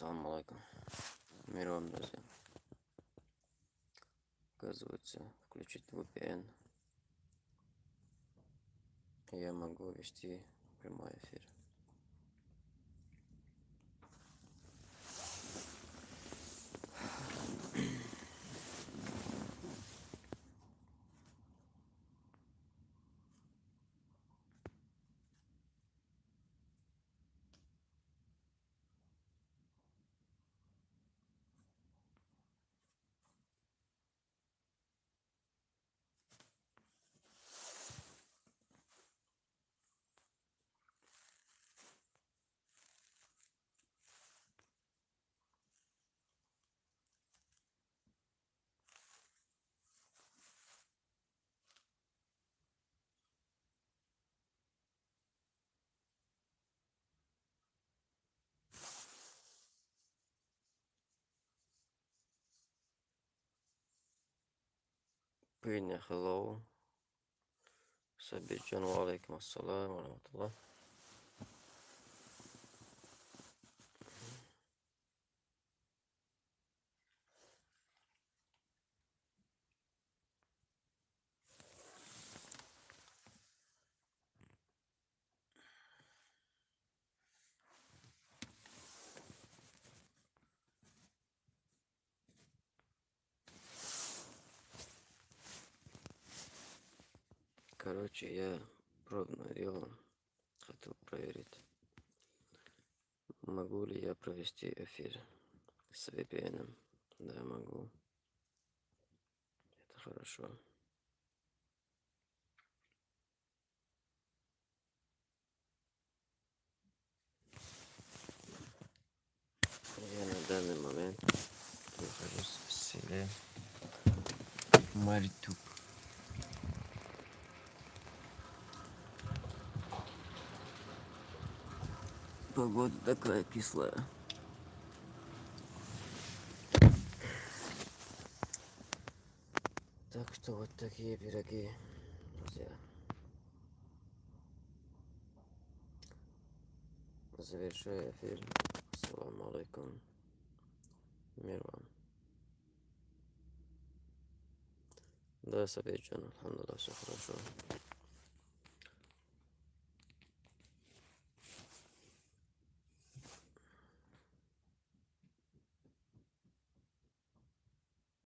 Ассаламу алейкум. Мир вам, друзья. Оказывается, включить VPN я могу вести прямой эфир. Приня, hello. Сабирджан, алейкум ассалам, рахматуллах. Короче, я пробное дело хотел проверить, могу ли я провести эфир с VPN. Да, могу. Это хорошо. Я на данный момент нахожусь в селе Маритюк. Погода такая кислая. Так что вот такие пироги, друзья. Завершаю эфир. Ассаламу алейкум. Мир вам. Да, Сабирджан, алхамдулилlah, все хорошо.